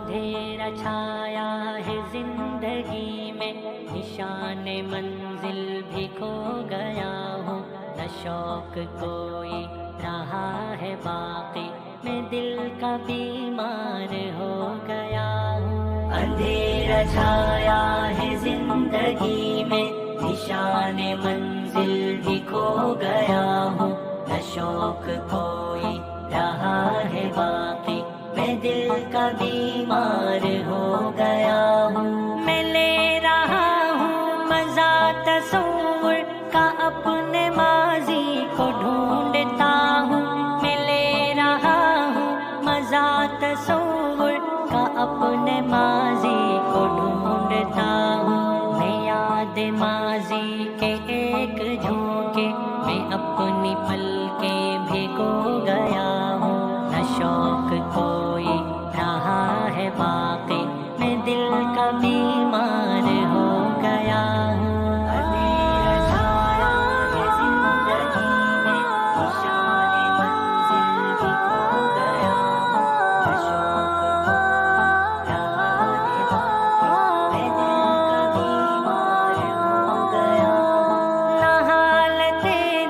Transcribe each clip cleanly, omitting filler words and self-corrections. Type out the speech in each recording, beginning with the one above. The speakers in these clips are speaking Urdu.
اندھیرا چھایا ہے زندگی میں، نشان منزل بھی کھو گیا ہوں، نہ شوق کوئی رہا ہے باقی، میں دل کا بیمار ہو گیا ہوں۔ اندھیرا چھایا ہے زندگی میں، نشان منزل بھی کھو گیا ہوں، نہ شوق کوئی رہا ہے باقی، میں دل کا بیمار ہو گیا ہوں۔ میں لے رہا ہوں مزہ تصور کا، اپنے ماضی کو ڈھونڈتا ہوں، میں لے رہا ہوں مزہ تصور کا، اپنے ماضی کو ڈھونڈتا ہوں۔ میں یاد ماضی کے ایک جھونکے میں اپنی پلکیں بھگو گیا ہوں، نہ شوق کوئی رہا ہے باقی، میں دل کا بیمار ہو گیا ہوں۔ اندھیرا چھایا ہے زندگی میں، نشان منزل بھی کھو گیا ہوں، نہ شوق کوئی رہا ہے باقی، میں دل کا بیمار ہو گیا ہوں۔ نہ حالت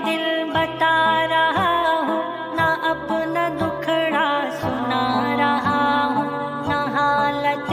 دل بتا رہا ہوں، نہ اپنا دکھڑا سنا رہا ہوں، نہ حالت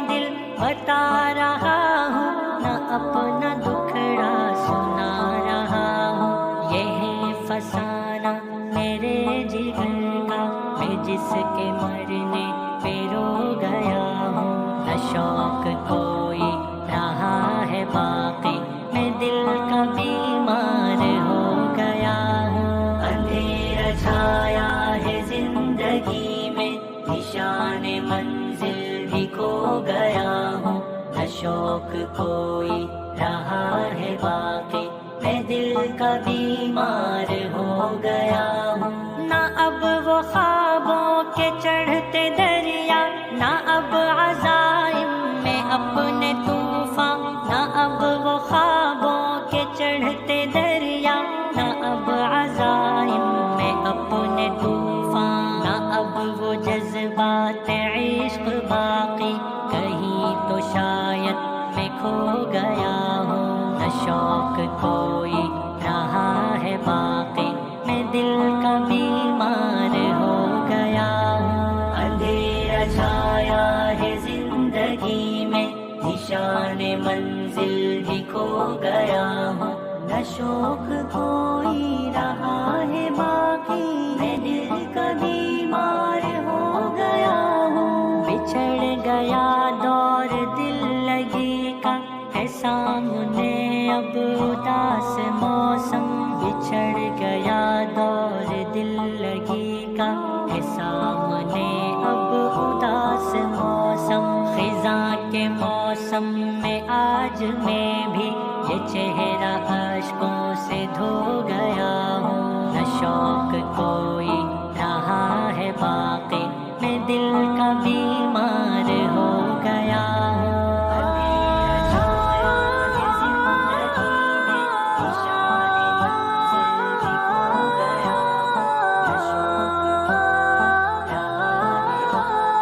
دل بتا رہا ہوں، نہ اپنا دکھڑا سنا رہا ہوں۔ یہ ہے فسانہ میرے جگر کا، میں جس کے مرنے پہ رو گیا ہوں، نہ شوق کوئی رہا ہے باقی، میں دل کا بیمار ہو گیا ہوں۔ اندھیرا چھایا ہے زندگی میں، نشان منزل بھی کھو گیا ہوں، نہ شوق کوئی رہا ہے باقی، میں دل کا بیمار ہو گیا ہوں۔ نہ اب وہ خوابوں کے چڑھتے دریا، نہ اب عزائم میں اپنے طوفان، نہ اب وہ خوابوں کے چڑھتے دریا، نہ اب عزائم میں اپنے طوفان، نہ اب وہ جذبات عشق باقی، کہیں تو شاید میں کھو گیا ہوں، نہ شوق کوئی رہا ہے باقی، میں دل کا بیمار ہو گیا ہوں۔ اندھیرا چھایا ہے زندگی میں، نشان منزل بھی کھو گیا ہوں، نہ شوق کوئی رہا ہے باقی، میں دل کا بیمار ہو گیا ہوں۔ بچھڑ گیا دور دل لگی کا، ہے سامنے اب اداس موسم، بچھڑ گیا دور دل لگی کا، ہے سامنے اب اداس موسم، خزاں کے موسم میں آج میں بھی یہ چہرہ اشکوں سے دھو گیا ہوں، نہ شوق کوئی رہا ہے باقی، میں دل کا بیمار ہو گیا ہوں۔ اندھیرا چھایا ہے زندگی میں، نشان منزل بھی کھو گیا ہوں، نہ شوق کوئی رہا ہے باقی،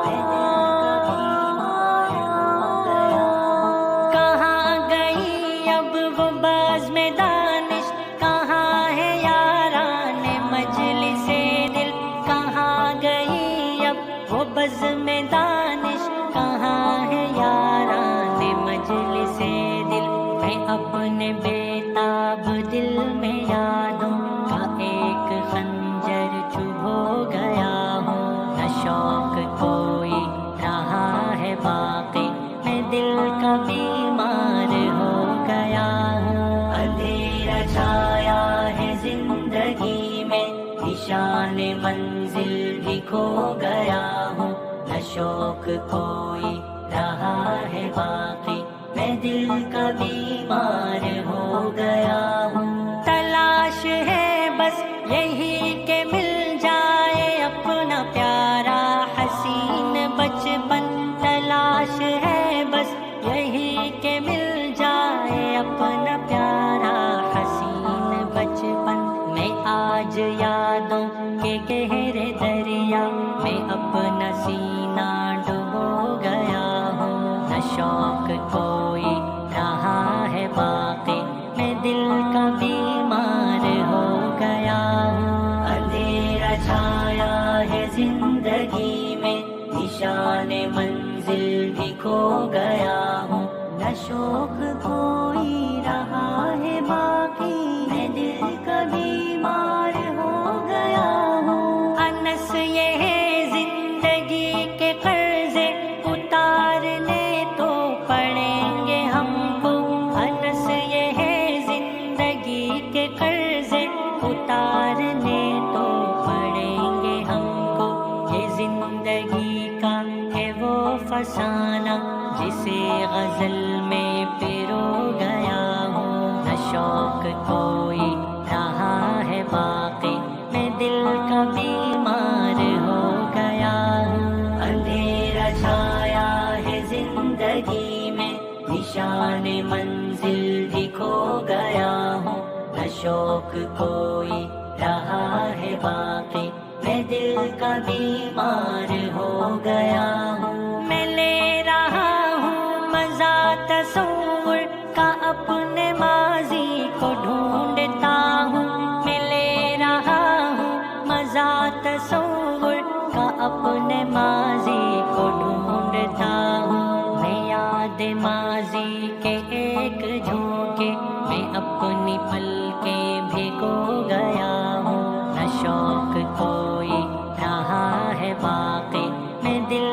میں دل کا بیمار ہو گیا ہوں۔ کہاں گئی اب وہ باز میں دانش، کہاں ہے یاران مجلس دل، کہاں گئی اب وہ بز میں دانش، کہاں ہے یاران مجلس دل، میں اپنے بیتاب دل میں یادوں کا ایک خنجر چبھو گیا ہوں، نہ شوق کوئی رہا ہے باقی، میں دل کا بیمار ہو گیا ہوں۔ اندھیرا چھایا ہے زندگی میں، نشان منزل بھی کھو گیا ہوں، نہ شوق کوئی رہا ہے باقی، میں دل کا بیمار ہو گیا ہوں۔ تلاش ہے بس یہی کہ مل جائے اپنا پیارا حسین بچپن، تلاش ہے بس یہی کہ مل جائے اپنا پیارا حسین بچپن، میں آج یادوں کے گہرے دریا میں اپنا سینہ ڈبو چھایا ہے زندگی میں، نشان منزل بھی کھو گیا ہوں، نہ شوق کوئی رہا ہے باقی، میں دل کا بیمار ہو گیا ہوں۔ انس یہ ہے زندگی کے قرضے اتارنے تو پڑیں گے ہم کو، انس یہ ہے زندگی کے قرضے اتارنے تو پڑیں گے ہم کو۔ یہ زندگی کا ہے وہ فسانہ جسے غزل میں پرو گیا ہوں، نہ شوق کوئی رہا ہے باقی، میں دل کا بیمار ہو گیا ہوں۔ اندھیرا چھایا ہے زندگی میں، نشان منزل بھی کھو گیا ہوں، نہ شوق کوئی رہا ہے باقی، میں دل کا بیمار ہو گیا ہوں۔ میں لے رہا ہوں مزہ تصور کا، اپنے ماضی کو ڈھونڈتا ہوں، میں لے رہا ہوں مزہ تصور کا، اپنے ماضی کو ڈھونڈتا ہوں۔ میں یاد ماضی کے ایک جھونکے میں اپنی پلکیں بھگو گیا ہوں، نہ شوق کوئی رہا ہے باقی، میں دل